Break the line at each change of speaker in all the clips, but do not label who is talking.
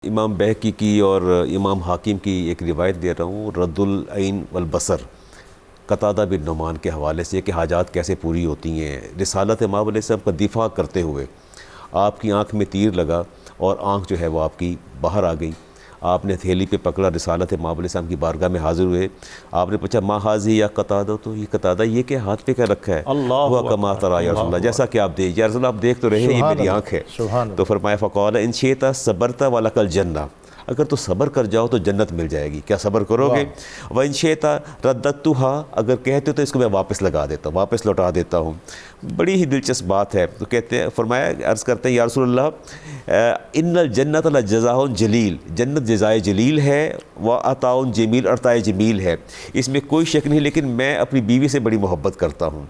امام بہقی کی اور امام حاکم کی ایک روایت دے رہا ہوں، رد العین والبصر، قتادہ بن نعمان کے حوالے سے کہ حاجات کیسے پوری ہوتی ہیں۔ رسالت امام علیہ السلام کا دفاع کرتے ہوئے آپ کی آنکھ میں تیر لگا اور آنکھ جو ہے وہ آپ کی باہر آ گئی۔ آپ نے ہتھیلی پہ پکڑا، رسالت امام علیہ السلام کی بارگاہ میں حاضر ہوئے۔ آپ نے پوچھا ما حاضی یا قتادہ، تو یہ قتادہ یہ کہ ہاتھ پہ کیا رکھا ہے؟ ہوا کما ترا یا رسول اللہ، جیسا کہ آپ دیکھ، یا رسول اللہ آپ دیکھ تو رہے ہیں، یہ میری آنکھ ہے۔ تو فرمایا فقال ان شئت صبرت ولک الجنہ، اگر تو صبر کر جاؤ تو جنت مل جائے گی، کیا صبر کرو گے؟ وَإِن شِئْتَ رَدَّدتُّهَا، اگر کہتے ہو تو اس کو میں واپس لگا دیتا ہوں، واپس لوٹا دیتا ہوں۔ بڑی ہی دلچسپ بات ہے۔ تو کہتے ہیں، فرمایا عرض کرتے ہیں یا رسول اللہ ان الجنت لجزاء جلیل، جنت جزائے جلیل ہے، وعطاء جمیل، عطاء جمیل ہے، اس میں کوئی شک نہیں، لیکن میں اپنی بیوی سے بڑی محبت کرتا ہوں۔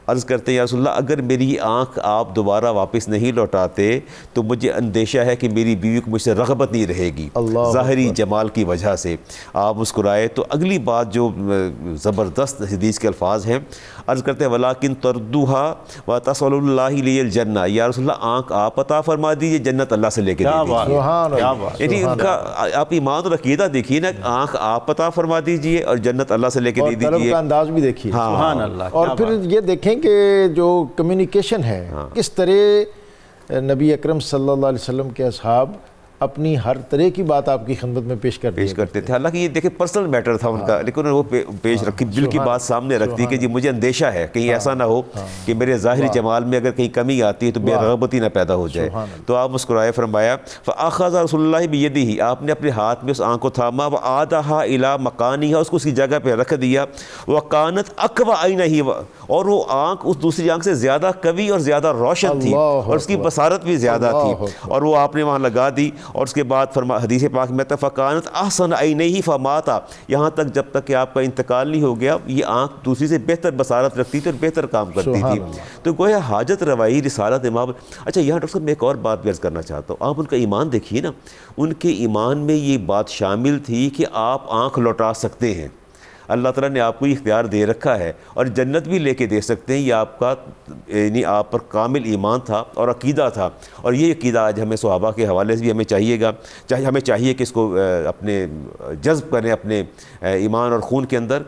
عرض کرتے ہیں یا رسول اللہ اگر میری آنکھ آپ دوبارہ واپس نہیں لوٹاتے تو مجھے اندیشہ ہے کہ میری بیوی کو مجھ سے رغبت نہیں رہے گی ظاہری جمال کی وجہ سے۔ آپ مسکرائے۔ تو اگلی بات جو زبردست حدیث کے الفاظ ہیں، عرض کرتے ہیں ولیکن تردوها وتسأل اللہ لی الجنہ، یا رسول اللہ آنکھ آپ عطا فرما دیجیے، جنت اللہ سے لے کے دے دیجیے۔ یعنی ان کا آپ ایمان اور عقیدہ دیکھیے نا، آنکھ آپ عطا فرما دیجیے اور جنت اللہ سے لے کے دے دیجیے۔
طلب کا انداز بھی دیکھیے،
سبحان اللہ۔
اور پھر یہ دیکھیں کہ جو کمیونیکیشن ہے، کس طرح نبی اکرم صلی اللہ علیہ وسلم کے اصحاب اپنی ہر طرح کی بات آپ کی خدمت میں پیش
کرتے تھے۔ حالانکہ یہ دیکھیں پرسنل میٹر تھا ان کا، لیکن انہوں نے وہ پیش رکھی، دل کی بات سامنے رکھتی کہ جی مجھے اندیشہ ہے کہیں ایسا نہ ہو کہ میرے ظاہری جمال میں اگر کہیں کمی آتی ہے تو بے رغبتی نہ پیدا ہو جائے۔ تو آپ مسکرائے، فرمایا فأخذ رسول اللہ بیدہ، آپ نے اپنے ہاتھ میں اس آنکھ کو تھاما، وعادہا الی مکانہا، اس کو اس کی جگہ پہ رکھ دیا، وکانت اقوی عینہ، اور وہ آنکھ اس دوسری آنکھ سے زیادہ قوی اور زیادہ روشن تھی اور اس کی بصارت بھی زیادہ تھی، اور وہ آپ نے وہاں لگا دی۔ اور اس کے بعد حدیث پاک میں فکانت احسن عینیہ فماتا، یہاں تک جب تک کہ آپ کا انتقال نہیں ہو گیا یہ آنکھ دوسری سے بہتر بصارت رکھتی تھی اور بہتر کام کرتی تھی۔ تو گویا حاجت روائی رسالت امام۔ اچھا یہاں ڈاکٹر صاحب میں ایک اور بات بھی عرض کرنا چاہتا ہوں، آپ ان کا ایمان دیکھیے نا، ان کے ایمان میں یہ بات شامل تھی کہ آپ آنکھ لوٹا سکتے ہیں، اللہ تعالیٰ نے آپ کو یہ اختیار دے رکھا ہے اور جنت بھی لے کے دے سکتے ہیں۔ یہ آپ کا یعنی آپ پر کامل ایمان تھا اور عقیدہ تھا، اور یہ عقیدہ آج ہمیں صحابہ کے حوالے سے بھی ہمیں چاہیے گا، ہمیں چاہیے کہ اس کو اپنے جذب کریں اپنے ایمان اور خون کے اندر۔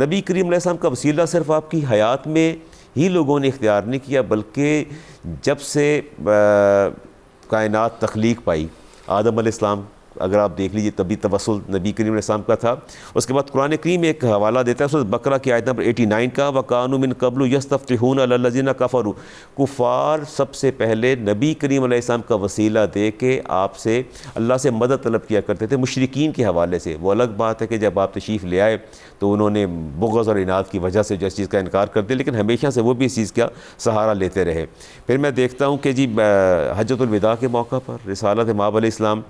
نبی کریم علیہ السلام کا وسیلہ صرف آپ کی حیات میں ہی لوگوں نے اختیار نہیں کیا، بلکہ جب سے کائنات تخلیق پائی، آدم علیہ السلام اگر آپ دیکھ لیجیے تبھی توسل نبی کریم علیہ السلام کا تھا۔ اس کے بعد قرآن کریم ایک حوالہ دیتا ہے سورۃ بقرہ کی آیت نمبر 89 کا، وَكَانُوا مِن قَبْلُ يَسْتَفْتِحُونَ عَلَى الَّذِينَ كَفَرُوا، کفار سب سے پہلے نبی کریم علیہ السلام کا وسیلہ دے کے آپ سے اللہ سے مدد طلب کیا کرتے تھے مشرکین کے حوالے سے۔ وہ الگ بات ہے کہ جب آپ تشریف لے آئے تو انہوں نے بغض اور عناد کی وجہ سے جو اس چیز کا انکار کر دیا، لیکن ہمیشہ سے وہ بھی اس چیز کا سہارا لیتے رہے۔ پھر میں دیکھتا ہوں کہ جی حجۃ الوداع کے موقع پر رسالت امام علیہ السلام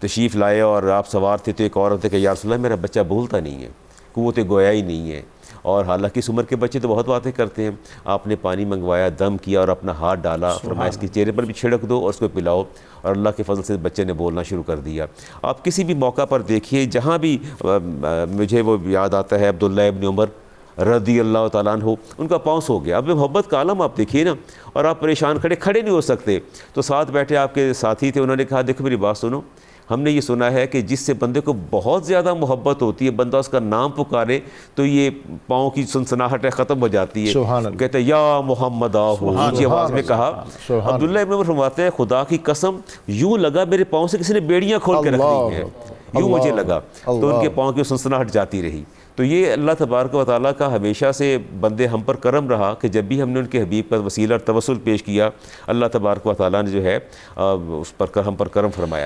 تشریف لائے اور آپ سوار تھے، تو ایک عورت ہے کہ یا رسول اللہ میرا بچہ بولتا نہیں ہے، قوت گویا ہی نہیں ہے، اور حالانکہ اس عمر کے بچے تو بہت باتیں کرتے ہیں۔ آپ نے پانی منگوایا، دم کیا اور اپنا ہاتھ ڈالا، فرمایا اس کے چہرے پر بھی چھڑک دو اور اس کو پلاؤ، اور اللہ کے فضل سے بچے نے بولنا شروع کر دیا۔ آپ کسی بھی موقع پر دیکھیے، جہاں بھی مجھے وہ یاد آتا ہے عبداللہ ابن عمر رضی اللہ تعالیٰ عنہ، ان کا پاؤں سو گیا۔ اب محبت کا عالم آپ دیکھیے نا، اور آپ پریشان کھڑے نہیں ہو سکتے، تو ساتھ بیٹھے آپ کے ساتھی تھے، انہوں نے کہا دیکھو میری بات سنو، ہم نے یہ سنا ہے کہ جس سے بندے کو بہت زیادہ محبت ہوتی ہے، بندہ اس کا نام پکارے تو یہ پاؤں کی سنسناہٹ ختم ہو جاتی ہے۔ کہتے ہیں یا محمد آہو، اونچی آواز میں کہا۔ عبداللہ ابن عمر فرماتے ہیں خدا کی قسم یوں لگا میرے پاؤں سے کسی نے بیڑیاں کھول کے رکھ دی ہیں، یوں مجھے لگا، تو ان کے پاؤں کی سنسناہٹ جاتی رہی۔ تو یہ اللہ تبارک و تعالیٰ کا ہمیشہ سے بندے ہم پر کرم رہا کہ جب بھی ہم نے ان کے حبیب کا وسیلہ اور توسل پیش کیا، اللہ تبارک و تعالیٰ نے جو ہے اس پر ہم پر کرم فرمایا۔